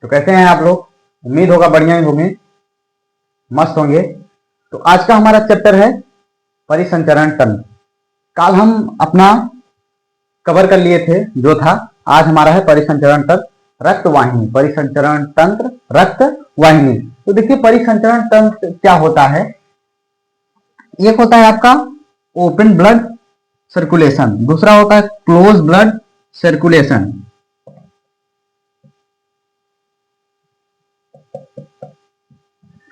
तो कैसे हैं आप लोग? उम्मीद होगा बढ़िया ही होंगे, मस्त होंगे। तो आज का हमारा चैप्टर है परिसंचरण तंत्र। कल हम अपना कवर कर लिए थे जो था। आज हमारा है परिसंचरण तंत्र रक्त वाहिनी। परिसंचरण तंत्र रक्त वाहिनी। तो देखिए परिसंचरण तंत्र क्या होता है। एक होता है आपका ओपन ब्लड सर्कुलेशन, दूसरा होता है क्लोज ब्लड सर्कुलेशन।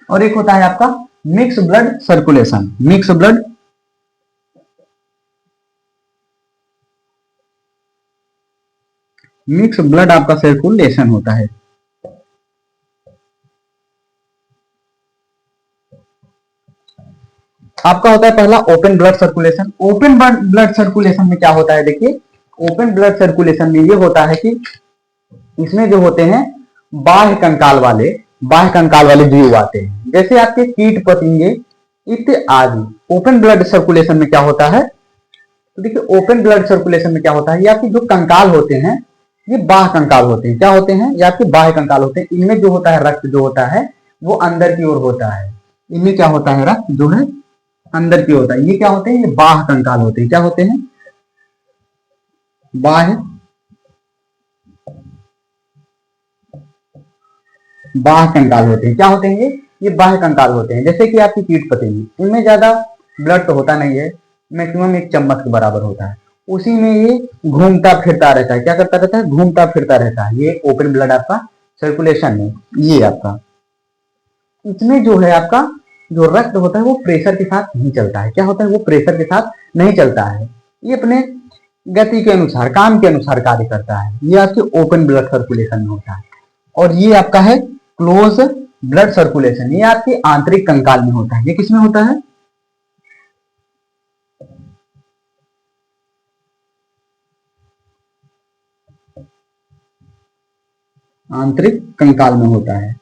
और एक होता है आपका mix blood circulation. Mix blood आपका सर्कुलेशन होता है। आपका होता है पहला open blood circulation. Open blood circulation में क्या होता है, देखिए ओपन ब्लड सर्कुलेशन में ये होता है कि इसमें जो होते हैं बाह्य कंकाल वाले जीव आते हैं, जैसे आपके कीट पतंगे इत्यादि। ओपन ब्लड सर्कुलेशन में क्या होता है, तो देखिए ओपन ब्लड सर्कुलेशन में क्या होता है, ये आपके जो कंकाल होते हैं ये बाह्य कंकाल होते हैं। क्या होते हैं? ये आपके बाह्य कंकाल होते हैं। इनमें जो होता है रक्त जो होता है वो अंदर की ओर होता है। इनमें क्या होता है, रक्त जो है अंदर की होता है। ये क्या होते हैं? ये बाह्य कंकाल होते हैं। क्या होते हैं? बाह्य बाह्य कंकाल होते हैं। क्या होते हैं ये बाह्य कंकाल होते हैं। जैसे कि आपकी कीट पतंगे, इनमें ज्यादा ब्लड तो होता नहीं है, मैक्सिमम एक चम्मच के बराबर होता है। उसी में ये घूमता फिरता रहता है। क्या करता रहता है? घूमता फिरता रहता है। ये ओपन ब्लड आपका सर्कुलेशन है। ये आपका इसमें जो है आपका जो रक्त होता है वो प्रेशर के साथ नहीं चलता है। क्या होता है? वो प्रेशर के साथ नहीं चलता है। ये अपने गति के अनुसार, काम के अनुसार कार्य करता है। ये आपके ओपन ब्लड सर्कुलेशन में होता है। और ये आपका है क्लोज ब्लड सर्कुलेशन। ये आपके आंतरिक कंकाल में होता है। ये किसमें होता है? आंतरिक कंकाल में होता है।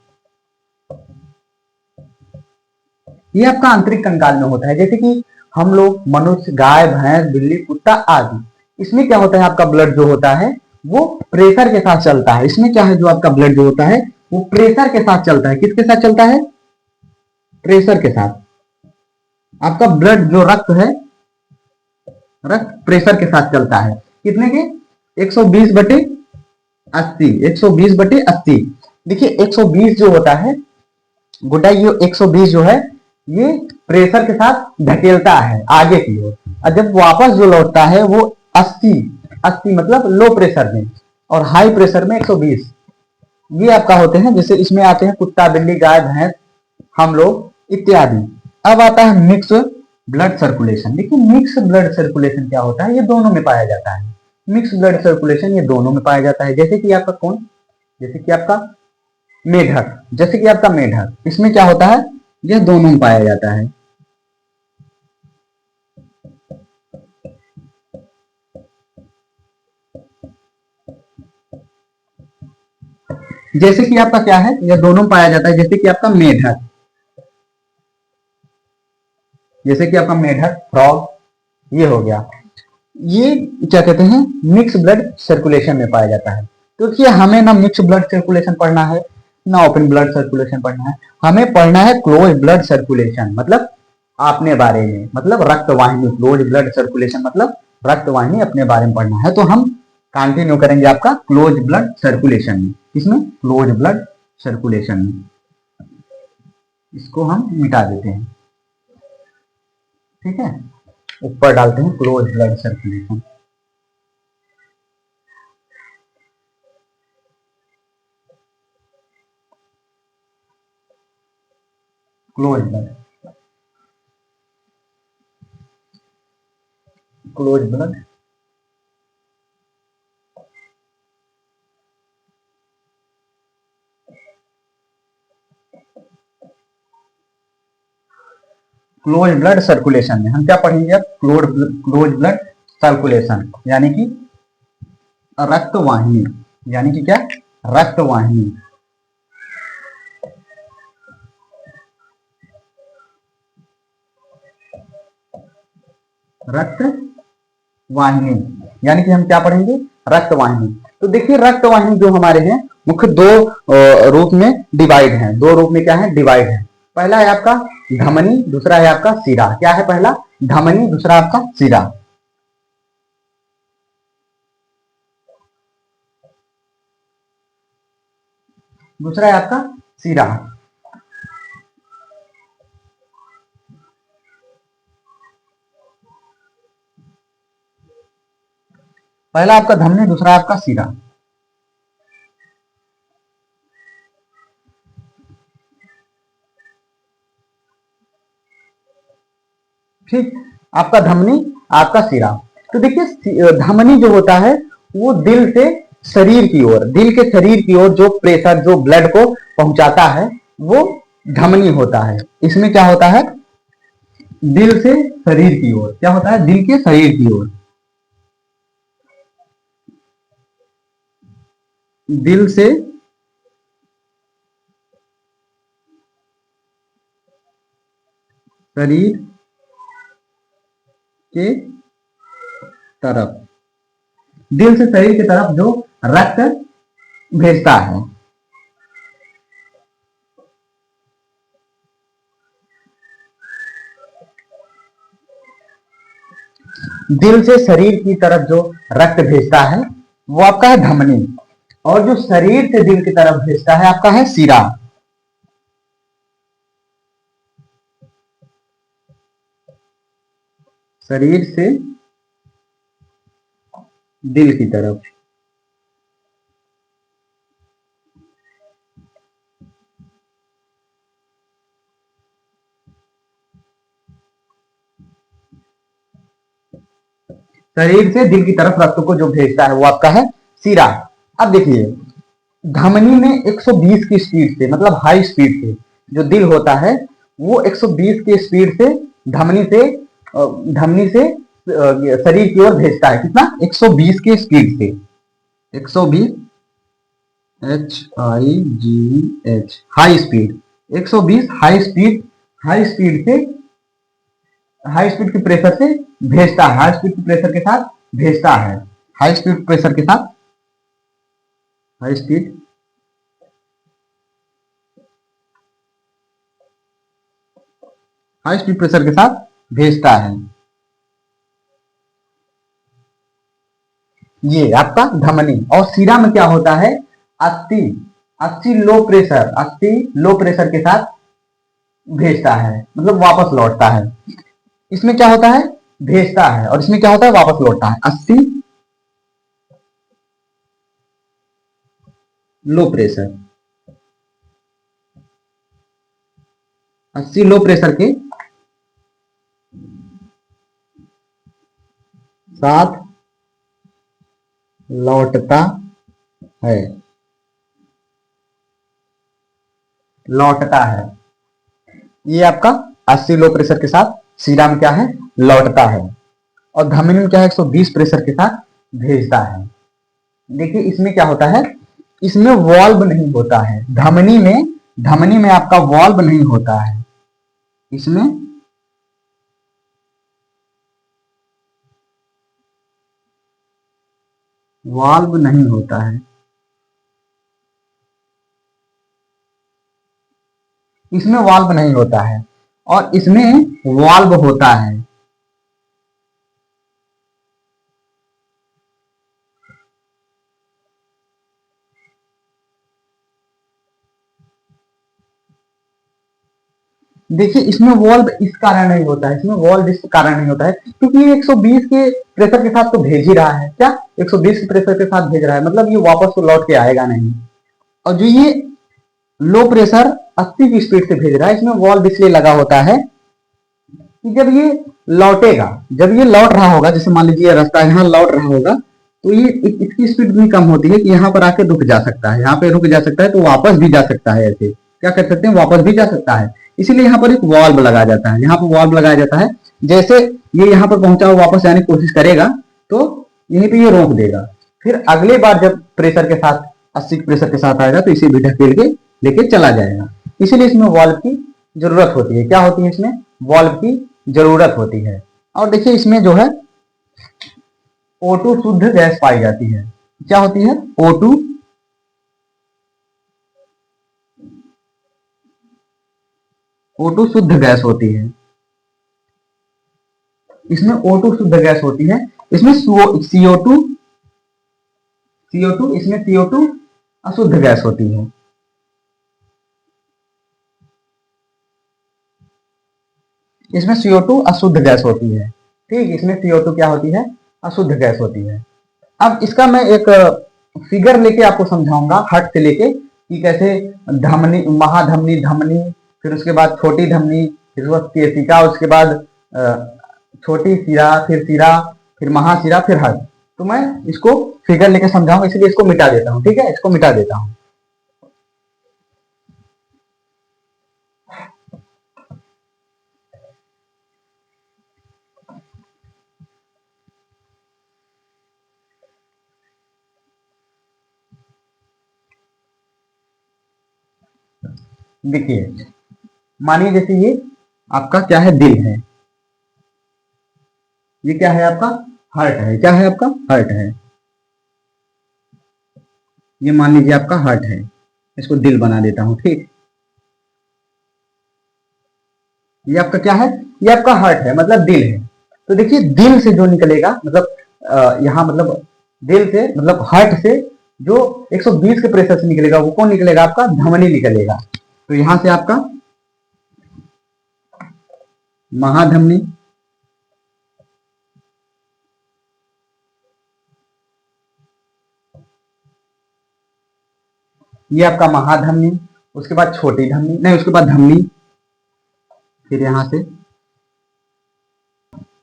ये आपका आंतरिक कंकाल में होता है। जैसे कि हम लोग मनुष्य, गाय, भैंस, बिल्ली, कुत्ता आदि, इसमें क्या होता है आपका ब्लड जो होता है वो प्रेशर के साथ चलता है। इसमें क्या है, जो आपका ब्लड जो होता है वो प्रेशर के साथ चलता है। किसके साथ चलता है? प्रेशर के साथ। आपका ब्लड जो रक्त है, रक्त प्रेशर के साथ चलता है। कितने के? 120/80। 120/80। देखिए 120 जो होता है गुड्डा, ये 120 जो है ये प्रेशर के साथ धकेलता है आगे की ओर, और जब वापस जो लौटता है वो 80 80 मतलब लो प्रेशर में, और हाई प्रेशर में 120। ये आपका होते हैं। जैसे इसमें आते हैं कुत्ता, बिल्ली, गाय, भैंस, हम लोग इत्यादि। अब आता है मिक्स ब्लड सर्कुलेशन। देखिए मिक्स ब्लड सर्कुलेशन क्या होता है, ये दोनों में पाया जाता है। मिक्स ब्लड सर्कुलेशन ये दोनों में पाया जाता है। जैसे कि आपका कौन? जैसे कि आपका मेढक। जैसे कि आपका मेढक, इसमें क्या होता है, यह दोनों में पाया जाता है। जैसे कि आपका क्या है, यह दोनों पाया जाता है। जैसे कि आपका मेढक, जैसे कि आपका मेढक, फ्रॉग, ये हो गया। ये क्या कहते हैं, मिक्स ब्लड सर्कुलेशन में पाया जाता है। तो देखिए हमें ना मिक्स ब्लड सर्कुलेशन पढ़ना है ना ओपन ब्लड सर्कुलेशन पढ़ना है। हमें पढ़ना है क्लोज ब्लड सर्कुलेशन, मतलब अपने बारे में, मतलब रक्त वाहिनी। क्लोज ब्लड सर्कुलेशन मतलब रक्त वाहिनी अपने बारे में पढ़ना है। तो हम कंटिन्यू करेंगे आपका क्लोज ब्लड सर्कुलेशन में। इसमें क्लोज ब्लड सर्कुलेशन में इसको हम मिटा देते हैं, ठीक है। ऊपर डालते हैं close blood circulation. Close blood, close blood close blood circulation में हम क्या पढ़ेंगे अब? क्लोज ब्लड सर्कुलेशन यानी कि रक्त वाहिनी। यानी कि क्या? रक्त वाहिनी। रक्त वाहिनी यानी कि हम क्या पढ़ेंगे? रक्त वाहिनी। तो देखिए रक्त वाहिनी जो हमारे हैं मुख्य दो रूप में डिवाइड हैं, दो रूप में क्या है, डिवाइड है। पहला है आपका धमनी, दूसरा है आपका सिरा। क्या है पहला? धमनी, दूसरा आपका सिरा। दूसरा है आपका सिरा। पहला आपका धमनी, दूसरा आपका सिरा। ठीक, आपका धमनी, आपका सिरा। तो देखिए धमनी जो होता है वो दिल से शरीर की ओर, दिल के शरीर की ओर जो प्रेशर, जो ब्लड को पहुंचाता है वो धमनी होता है। इसमें क्या होता है? दिल से शरीर की ओर, क्या होता है? दिल के शरीर की ओर, दिल से शरीर के तरफ, दिल से शरीर की तरफ जो रक्त भेजता है। दिल से शरीर की तरफ जो रक्त भेजता है वो आपका है धमनी, और जो शरीर से दिल की तरफ भेजता है आपका है सिरा। शरीर से दिल की तरफ, शरीर से दिल की तरफ रक्त को जो भेजता है वो आपका है सिरा। अब देखिए धमनी में 120 की स्पीड से, मतलब हाई स्पीड से जो दिल होता है वो 120 की स्पीड से धमनी से शरीर की ओर भेजता है। कितना? 120 की स्पीड से, 120 HIGH, high speed, 120 high speed, high speed से, हाई स्पीड के प्रेशर से भेजता है, हाई स्पीड के प्रेशर के साथ भेजता है, हाई स्पीड प्रेशर के साथ, high speed high speed pressure के साथ भेजता है। ये आपका धमनी। और सिरा में क्या होता है? 80 80 लो प्रेशर, 80 लो प्रेशर के साथ भेजता है, मतलब वापस लौटता है। इसमें क्या होता है? भेजता है, और इसमें क्या होता है? वापस लौटता है। 80 लो प्रेशर, 80 लो प्रेशर के साथ लौटता है, लौटता है। ये आपका 80 लो प्रेशर के साथ सिरा में क्या है? लौटता है। और धमनी में क्या है? 120 प्रेशर के साथ भेजता है। देखिए इसमें क्या होता है? इसमें वॉल्व नहीं होता है। धमनी में आपका वॉल्व नहीं होता है। इसमें वाल्व नहीं होता है, इसमें वाल्व नहीं होता है, और इसमें वाल्व होता है। देखिए इसमें वॉल्व इस कारण नहीं होता है, इसमें वॉल्व इस कारण नहीं होता है क्योंकि ये 120 के प्रेशर के साथ तो भेज ही रहा है। क्या? 120 के प्रेशर के साथ भेज रहा है, मतलब ये वापस तो लौट के आएगा नहीं। और जो ये लो प्रेशर 80 की स्पीड से भेज रहा है, इसमें वॉल्व इसलिए लगा होता है कि जब ये लौटेगा, जब ये लौट रहा होगा, जैसे मान लीजिए रास्ता यहाँ लौट रहा होगा, तो ये इसकी स्पीड भी कम होती है कि यहाँ पर आके रुक जा सकता है, यहाँ पे रुक जा सकता है, तो वापस भी जा सकता है। ऐसे क्या कर सकते हैं? वापस भी जा सकता है। इसीलिए यहाँ पर एक वॉल्व लगाया जाता है, यहाँ पर वॉल्व लगाया जाता है। जैसे ये यहाँ पर पहुंचा हुआ वापस जाने की कोशिश करेगा तो यहीं पे ये रोक देगा, फिर अगले बार जब प्रेशर के साथ 80 प्रेशर के साथ आएगा तो इसे भी ढकेल के लेके चला जाएगा। इसीलिए इसमें वॉल्व की जरूरत होती है। क्या होती है? इसमें वॉल्व की जरूरत होती है। और देखिए इसमें जो है O2 शुद्ध गैस पाई जाती है। क्या होती है? O2 O2 शुद्ध गैस होती है, इसमें O2 शुद्ध गैस होती है, इसमें CO2 इसमें CO2 अशुद्ध गैस होती है। इसमें CO2 अशुद्ध गैस होती है, ठीक, इसमें CO2 क्या होती है, अशुद्ध गैस होती है। अब इसका मैं एक फिगर लेके आपको समझाऊंगा हट से लेके कि कैसे धमनी, महाधमनी, धमनी, फिर उसके बाद छोटी धमनी, फिर उसके बाद केशिका, उसके बाद छोटी सिरा, फिर महासिरा, फिर हट। तो मैं इसको फिगर लेके समझाऊंगा, इसलिए इसको मिटा देता हूँ, ठीक है, इसको मिटा देता हूँ। देखिए, मानिए जैसे ये आपका क्या है, दिल है, ये क्या है आपका, हार्ट है, क्या है आपका, हार्ट है। ये मान लीजिए आपका हार्ट है, इसको दिल बना देता हूं, ठीक। ये आपका क्या है, ये आपका हार्ट है, मतलब दिल है। तो देखिए दिल से जो निकलेगा, मतलब यहाँ मतलब दिल से मतलब हार्ट से जो 120 के प्रेशर से निकलेगा वो कौन निकलेगा, आपका धमनी निकलेगा। तो यहां से आपका महाधमनी, ये आपका महाधमनी, उसके बाद छोटी धमनी, नहीं उसके बाद धमनी, फिर यहां से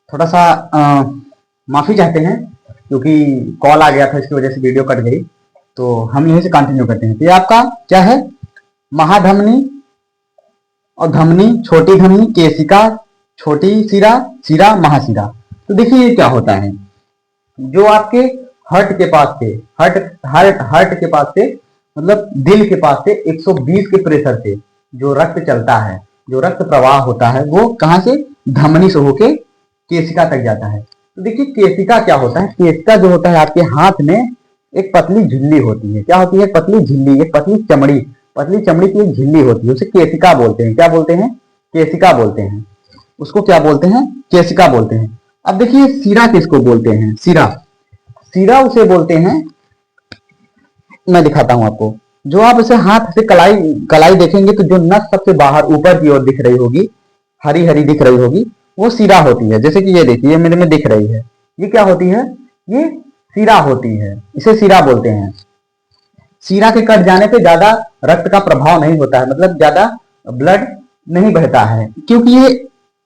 थोड़ा सा माफी चाहते हैं क्योंकि कॉल आ गया था, इसकी वजह से वीडियो कट गई। तो हम यहीं से कंटिन्यू करते हैं। तो ये आपका क्या है, महाधमनी और धमनी, छोटी धमनी, केशिका, छोटी सिरा, सिरा, महासिरा। तो देखिए ये क्या होता है, जो आपके हार्ट के पास से, हार्ट के पास से मतलब दिल के पास से 120 के प्रेशर से जो रक्त चलता है, जो रक्त प्रवाह होता है, वो कहां से, धमनी से होके केशिका तक जाता है। तो देखिए केशिका क्या होता है, केशिका जो होता है आपके हाथ में एक पतली झिल्ली होती है, क्या होती है, पतली झिल्ली, एक पतली चमड़ी की एक झिल्ली होती है, उसे केशिका बोलते हैं, क्या बोलते हैं, केशिका बोलते हैं, उसको क्या बोलते हैं, केशिका बोलते हैं। अब देखिए सिरा किसको बोलते हैं, सिरा उसे बोलते हैं, मैं दिखाता हूं आपको। जो आप इसे हाथ से कलाई देखेंगे तो जो नस सबसे बाहर ऊपर की ओर दिख रही होगी, हरी हरी दिख रही होगी, वो सिरा होती है। जैसे कि ये देखिए, मेरे में दिख रही है, ये क्या होती है, ये सिरा होती है, इसे सिरा बोलते हैं। सिरा के कट जाने पे ज्यादा रक्त का प्रभाव नहीं होता है, मतलब ज्यादा ब्लड नहीं बहता है, क्योंकि ये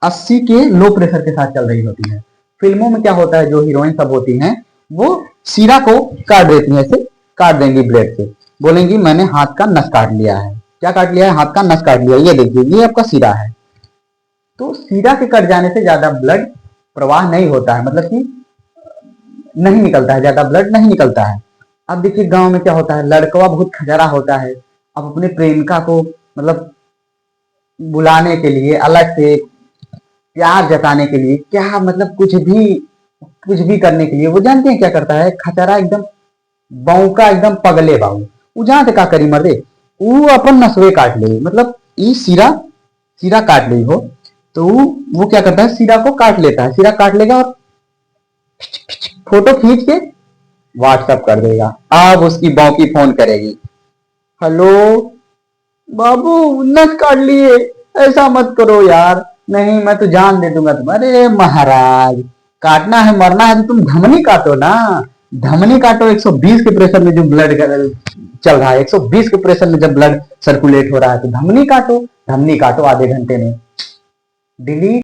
80 के लो प्रेशर के साथ चल रही होती है। फिल्मों में क्या होता है, जो हीरोइन सब होती हैं वो सिरा को काट देती हैं, ऐसे काट देंगी ब्लेड से, बोलेंगी मैंने हाथ का नस काट लिया है, क्या काट लिया है, हाथ का नस काट लिया। ये देखिए ये आपका सिरा है। तो सिरा के कट जाने से ज्यादा ब्लड प्रवाह नहीं होता है, मतलब कि नहीं निकलता है, ज्यादा ब्लड नहीं निकलता है। अब देखिए गांव में क्या होता है, लड़कवा बहुत खजरा होता है, अब अपने प्रेमिका को मतलब बुलाने के लिए, अलग से प्यार जताने के लिए, क्या मतलब कुछ भी करने के लिए, वो जानते हैं क्या करता है, खचरा एकदम बौका, एकदम पगले बाबू, वो जानते का करी मर्दे, वो अपन नसवे काट ले, मतलब ई सिरा काट ली हो, तो वो क्या करता है, सिरा को काट लेता है, सिरा काट लेगा और फोटो खींच के व्हाट्सएप कर देगा। अब उसकी बौकी फोन करेगी, हेलो बाबू नस काट लिए, ऐसा मत करो यार, नहीं मैं तो जान दे दूंगा तुम। अरे महाराज, काटना है मरना है तो तुम धमनी काटो ना, धमनी काटो। 120 के प्रेशर में जो ब्लड चल रहा है, 120 के प्रेशर में जब ब्लड सर्कुलेट हो रहा है तो धमनी काटो, धमनी काटो आधे घंटे में। डिलीट